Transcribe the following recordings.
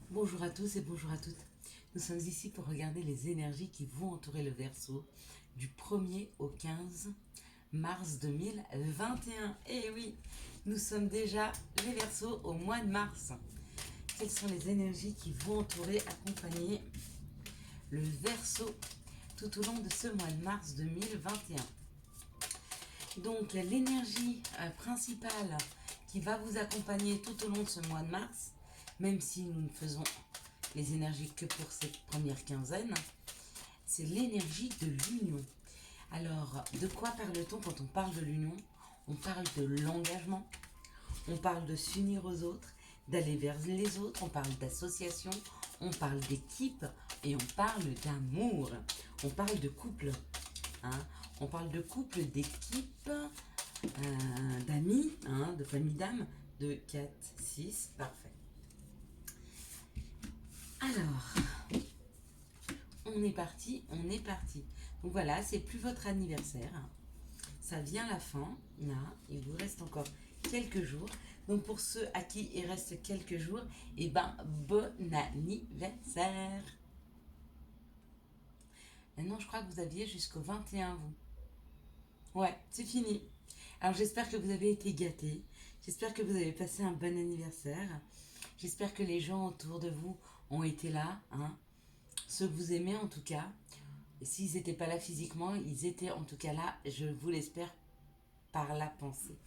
Bonjour à tous et bonjour à toutes. Nous sommes ici pour regarder les énergies qui vont entourer le Verseau du 1er au 15 mars 2021. Et oui, nous sommes déjà les Verseaux au mois de mars. Quelles sont les énergies qui vont entourer, accompagner le Verseau tout au long de ce mois de mars 2021? Donc l'énergie principale qui va vous accompagner tout au long de ce mois de mars, même si nous ne faisons les énergies que pour cette première quinzaine, c'est l'énergie de l'union. Alors, de quoi parle-t-on quand on parle de l'union? On parle de l'engagement, on parle de s'unir aux autres, d'aller vers les autres, on parle d'association, on parle d'équipe et on parle d'amour. On parle de couple, hein. On parle de couple, d'équipe, d'amis, hein, de famille d'âmes, de 4, 6, parfait. Alors, on est parti, on est parti. Donc voilà, c'est plus votre anniversaire. Ça vient à la fin, là, il vous reste encore quelques jours. Donc pour ceux à qui il reste quelques jours, eh ben, bon anniversaire. Maintenant, je crois que vous aviez jusqu'au 21, vous. Ouais, c'est fini. Alors j'espère que vous avez été gâtés. J'espère que vous avez passé un bon anniversaire. J'espère que les gens autour de vous ont été là, hein. Ceux que vous aimez en tout cas. Et s'ils n'étaient pas là physiquement, ils étaient en tout cas là, je vous l'espère, par la pensée.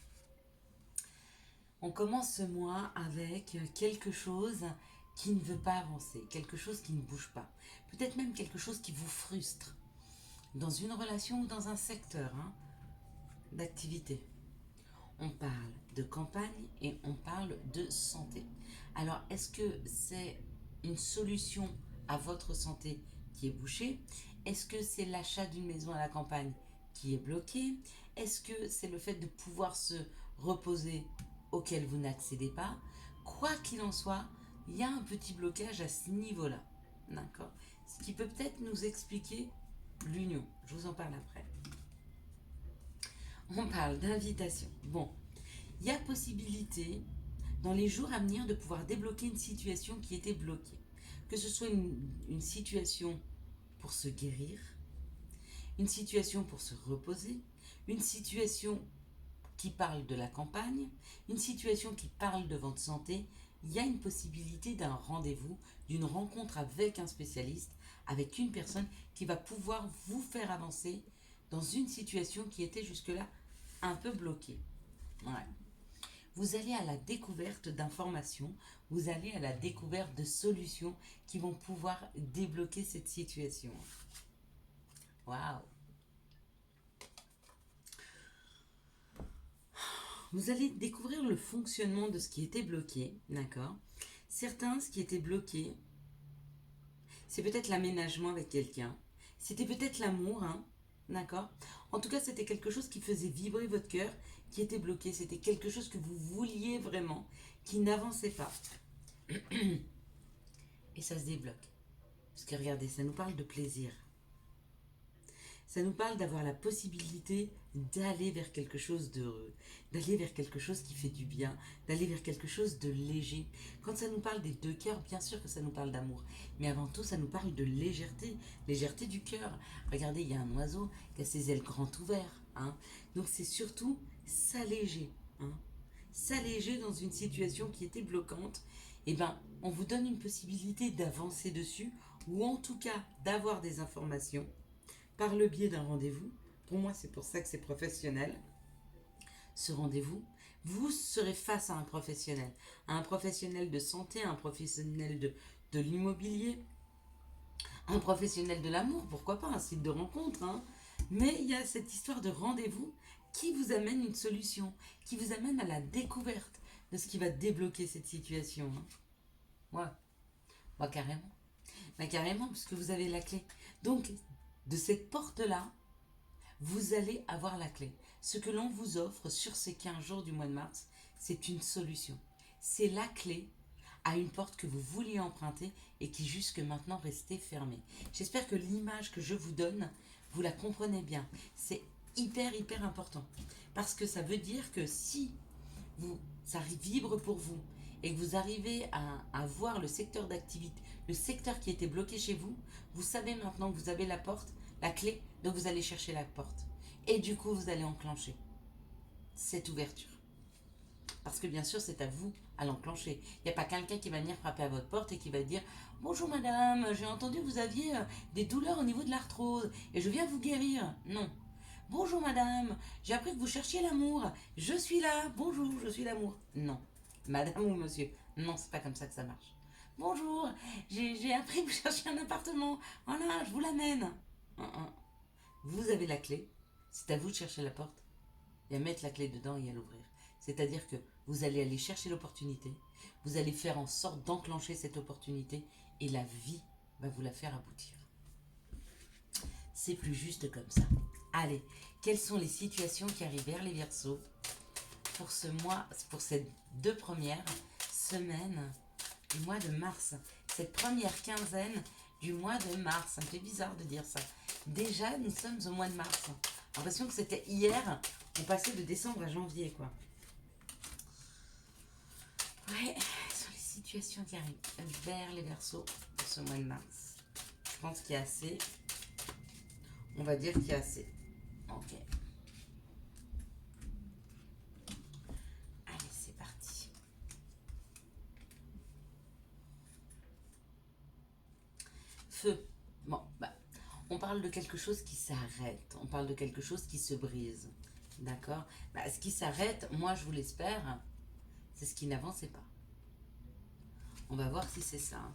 On commence ce mois avec quelque chose qui ne veut pas avancer, quelque chose qui ne bouge pas. Peut-être même quelque chose qui vous frustre dans une relation ou dans un secteur, hein, d'activité. On parle de campagne et on parle de santé. Alors, est-ce que c'est une solution à votre santé qui est bouchée? Est-ce que c'est l'achat d'une maison à la campagne qui est bloqué? Est-ce que c'est le fait de pouvoir se reposer auquel vous n'accédez pas? Quoi qu'il en soit, il y a un petit blocage à ce niveau-là. D'accord? Ce qui peut peut-être nous expliquer l'union. Je vous en parle après. On parle d'invitation. Bon, il y a possibilité dans les jours à venir de pouvoir débloquer une situation qui était bloquée. Que ce soit une situation pour se guérir, une situation pour se reposer, une situation qui parle de la campagne, une situation qui parle de votre santé, il y a une possibilité d'un rendez-vous, d'une rencontre avec un spécialiste, avec une personne qui va pouvoir vous faire avancer dans une situation qui était jusque-là un peu bloquée. Ouais. Vous allez à la découverte d'informations, vous allez à la découverte de solutions qui vont pouvoir débloquer cette situation. Waouh! Vous allez découvrir le fonctionnement de ce qui était bloqué, d'accord? Certains, ce qui était bloqué, c'est peut-être l'aménagement avec quelqu'un, c'était peut-être l'amour, hein, d'accord? En tout cas, c'était quelque chose qui faisait vibrer votre cœur, qui était bloqué, c'était quelque chose que vous vouliez vraiment, qui n'avançait pas. Et ça se débloque. Parce que regardez, ça nous parle de plaisir. Ça nous parle d'avoir la possibilité d'aller vers quelque chose d'heureux, d'aller vers quelque chose qui fait du bien, d'aller vers quelque chose de léger. Quand ça nous parle des deux cœurs, bien sûr que ça nous parle d'amour. Mais avant tout, ça nous parle de légèreté, légèreté du cœur. Regardez, il y a un oiseau qui a ses ailes grand ouvertes, hein. Donc c'est surtout s'alléger, hein. S'alléger dans une situation qui était bloquante. Eh ben, on vous donne une possibilité d'avancer dessus, ou en tout cas d'avoir des informations par le biais d'un rendez-vous. Pour moi, c'est pour ça que c'est professionnel. Ce rendez-vous, vous serez face à un professionnel de santé, à un professionnel de l'immobilier, un professionnel de l'amour, pourquoi pas, un site de rencontre, hein. Mais il y a cette histoire de rendez-vous qui vous amène une solution, qui vous amène à la découverte de ce qui va débloquer cette situation, hein. Ouais, bah carrément. Bah carrément, parce que vous avez la clé. Donc, de cette porte-là, vous allez avoir la clé. Ce que l'on vous offre sur ces 15 jours du mois de mars, c'est une solution. C'est la clé à une porte que vous vouliez emprunter et qui jusque maintenant restait fermée. J'espère que l'image que je vous donne, vous la comprenez bien. C'est hyper important. Parce que ça veut dire que si ça vibre pour vous et que vous arrivez à voir le secteur d'activité, le secteur qui était bloqué chez vous, vous savez maintenant que vous avez la porte, la clé, donc vous allez chercher la porte. Et du coup, vous allez enclencher cette ouverture. Parce que bien sûr, c'est à vous à l'enclencher. Il n'y a pas quelqu'un qui va venir frapper à votre porte et qui va dire « Bonjour madame, j'ai entendu que vous aviez des douleurs au niveau de l'arthrose et je viens vous guérir. » Non. « Bonjour madame, j'ai appris que vous cherchiez l'amour. Je suis là, bonjour, je suis l'amour. » Non. Madame ou monsieur, non, c'est pas comme ça que ça marche. « Bonjour, j'ai appris que vous cherchiez un appartement. Voilà, je vous l'amène. » Vous avez la clé, c'est à vous de chercher la porte et à mettre la clé dedans et à l'ouvrir. C'est-à-dire que vous allez aller chercher l'opportunité, vous allez faire en sorte d'enclencher cette opportunité et la vie va vous la faire aboutir. C'est plus juste comme ça. Allez, quelles sont les situations qui arrivent vers les Verseaux pour ce mois, pour ces 2 premières semaines du mois de mars, cette première quinzaine du mois de mars. Ça me fait bizarre de dire ça. Déjà, nous sommes au mois de mars. J'ai l'impression que c'était hier, on passait de décembre à janvier, quoi. Ouais, ce sont les situations qui arrivent vers les Verseaux pour ce mois de mars. Je pense qu'il y a assez. On va dire qu'il y a assez. Ok. Allez, c'est parti. Feu. Bon, on parle de quelque chose qui s'arrête. On parle de quelque chose qui se brise. D'accord. Ce qui s'arrête, moi je vous l'espère, c'est ce qui n'avançait pas. On va voir si c'est ça.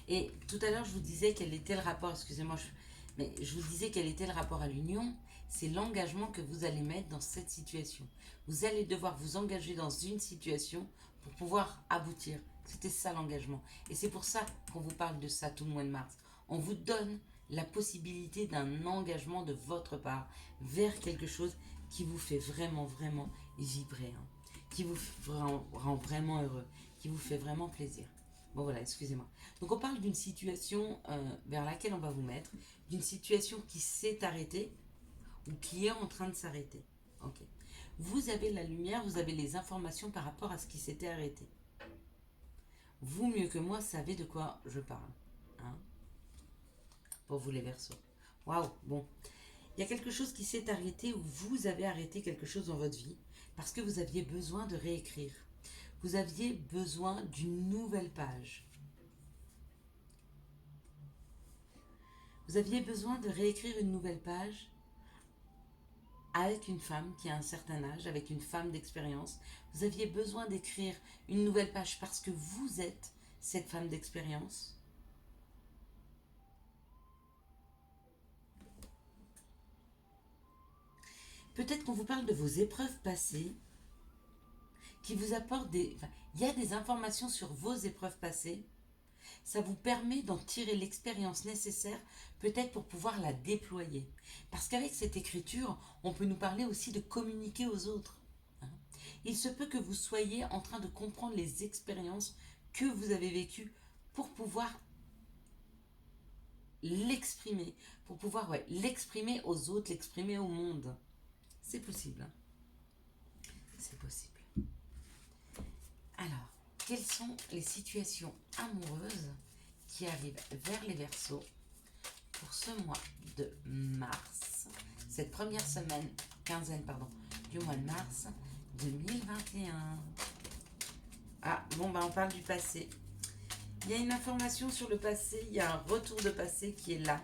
Et tout à l'heure, je vous disais quel était le rapport, excusez-moi, mais je vous disais quel était le rapport à l'union. C'est l'engagement que vous allez mettre dans cette situation. Vous allez devoir vous engager dans une situation pour pouvoir aboutir. C'était ça l'engagement. Et c'est pour ça qu'on vous parle de ça tout le mois de mars. On vous donne la possibilité d'un engagement de votre part vers quelque chose qui vous fait vraiment, vraiment vibrer, hein, qui vous rend vraiment heureux, qui vous fait vraiment plaisir. Bon voilà, excusez-moi. Donc on parle d'une situation vers laquelle on va vous mettre, d'une situation qui s'est arrêtée ou qui est en train de s'arrêter. Ok. Vous avez la lumière, vous avez les informations par rapport à ce qui s'était arrêté. Vous, mieux que moi, savez de quoi je parle. Hein, pour vous les Verseaux. Waouh, bon. Il y a quelque chose qui s'est arrêté ou vous avez arrêté quelque chose dans votre vie parce que vous aviez besoin de réécrire. Vous aviez besoin d'une nouvelle page. Vous aviez besoin de réécrire une nouvelle page avec une femme qui a un certain âge, avec une femme d'expérience. Vous aviez besoin d'écrire une nouvelle page parce que vous êtes cette femme d'expérience. Peut-être qu'on vous parle de vos épreuves passées qui vous apportent des... Enfin, il y a des informations sur vos épreuves passées. Ça vous permet d'en tirer l'expérience nécessaire, peut-être pour pouvoir la déployer. Parce qu'avec cette écriture, on peut nous parler aussi de communiquer aux autres. Il se peut que vous soyez en train de comprendre les expériences que vous avez vécues pour pouvoir l'exprimer, pour pouvoir l'exprimer aux autres, l'exprimer au monde. C'est possible. Hein, c'est possible. Alors, quelles sont les situations amoureuses qui arrivent vers les Verseaux pour ce mois de mars, cette première semaine, quinzaine, pardon, du mois de mars 2021. Ah, bon, on parle du passé. Il y a une information sur le passé, il y a un retour de passé qui est là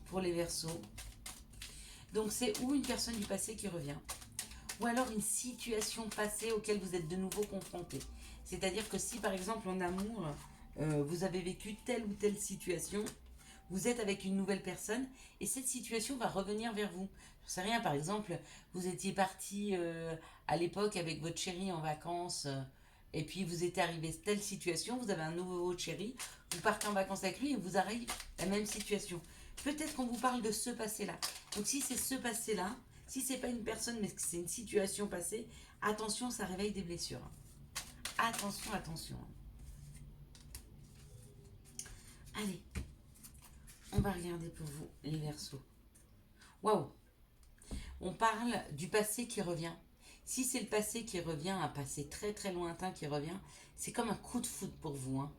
pour les Verseaux. Donc, c'est ou une personne du passé qui revient, ou alors une situation passée auquel vous êtes de nouveau confronté. C'est-à-dire que si, par exemple, en amour, vous avez vécu telle ou telle situation, vous êtes avec une nouvelle personne et cette situation va revenir vers vous. Je ne sais rien, par exemple, vous étiez parti à l'époque avec votre chéri en vacances et puis vous êtes arrivé telle situation, vous avez un nouveau chéri, vous partez en vacances avec lui et vous arrive la même situation. Peut-être qu'on vous parle de ce passé-là. Donc si c'est ce passé-là, si c'est pas une personne mais que c'est une situation passée, attention, ça réveille des blessures. Attention, attention. Allez, on va regarder pour vous les Verseaux. Waouh! On parle du passé qui revient. Si c'est le passé qui revient, un passé très très lointain qui revient, c'est comme un coup de foudre pour vous, hein.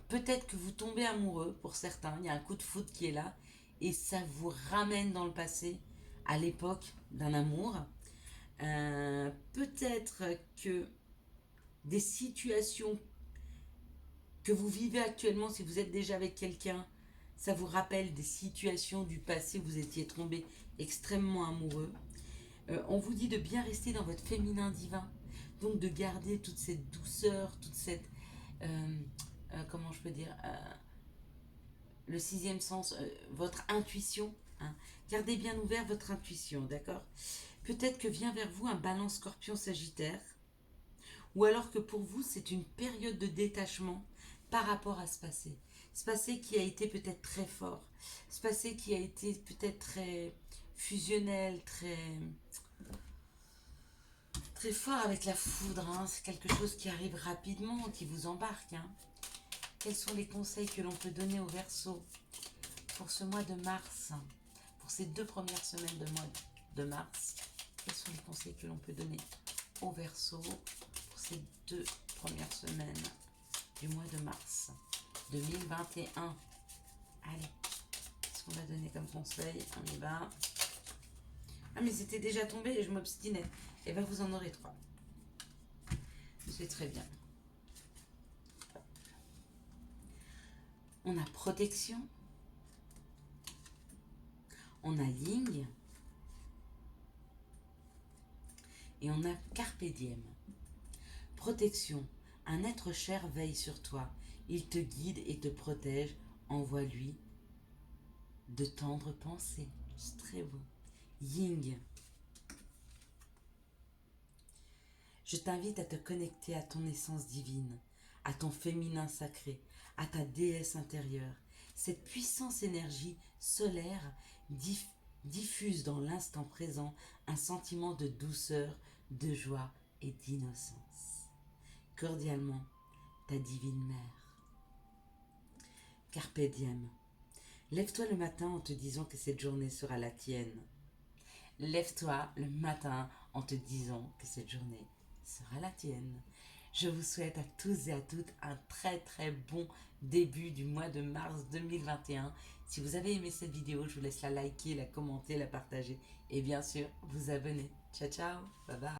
Peut-être que vous tombez amoureux pour certains, il y a un coup de foudre qui est là et ça vous ramène dans le passé, à l'époque d'un amour. Peut-être que des situations que vous vivez actuellement, si vous êtes déjà avec quelqu'un, ça vous rappelle des situations du passé où vous étiez tombé extrêmement amoureux. On vous dit de bien rester dans votre féminin divin, donc de garder toute cette douceur, toute cette... euh, comment je peux dire le sixième sens, votre intuition. Hein. Gardez bien ouvert votre intuition, d'accord? Peut-être que vient vers vous un balance scorpion sagittaire, ou alors que pour vous c'est une période de détachement par rapport à ce passé. Ce passé qui a été peut-être très fort, ce passé qui a été peut-être très fusionnel, très fort avec la foudre. Hein. C'est quelque chose qui arrive rapidement, qui vous embarque. Hein. Quels sont les conseils que l'on peut donner au Verseau pour ce mois de mars, pour ces 2 premières semaines de mars? Quels sont les conseils que l'on peut donner au Verseau pour ces 2 premières semaines du mois de mars 2021? Allez, qu'est-ce qu'on va donner comme conseil? On y va. Ah mais c'était déjà tombé et je m'obstinais. Et bien vous en aurez 3. C'est très bien. On a protection. On a ligne. Et on a carpe diem. Protection. Un être cher veille sur toi. Il te guide et te protège. Envoie-lui de tendres pensées. C'est très beau. Ying. Je t'invite à te connecter à ton essence divine, à ton féminin sacré, à ta déesse intérieure. Cette puissance énergie solaire diffuse dans l'instant présent un sentiment de douceur, de joie et d'innocence. Cordialement, ta divine mère. Carpe diem. Lève-toi le matin en te disant que cette journée sera la tienne. Lève-toi le matin en te disant que cette journée sera la tienne. Je vous souhaite à tous et à toutes un très très bon début du mois de mars 2021. Si vous avez aimé cette vidéo, je vous laisse la liker, la commenter, la partager et bien sûr vous abonner. Ciao ciao, bye bye.